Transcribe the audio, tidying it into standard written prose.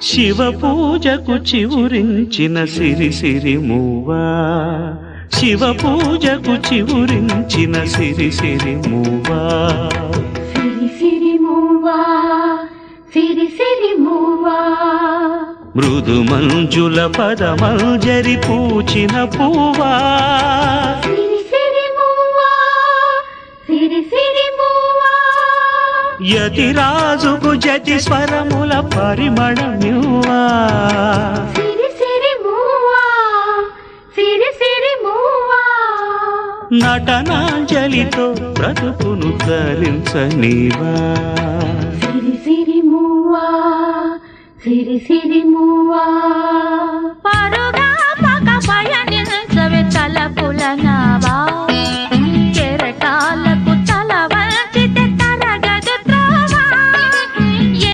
శివ పూజకు చివురించిన సిరి సిరి మూవా, శివ పూజకు చివురించిన సిరి సిరి మూవా, సిరి సిరి మూవా, సిరి సిరి మూవా, మృదు మంజుల పదమంజరి పూచిన పూవా, సిరి సిరి మూవా, సిరి సిరి మూవా, యతిరాజుకు జతి స్వరముల పరిమళమివ్వా, సిరి సిరి మూవా, సిరి సిరి మూవా, నటనాంజలితో బ్రతుకును ధరించనీవా, సిరి సిరి మూవా, సిరి సిరి మూవా.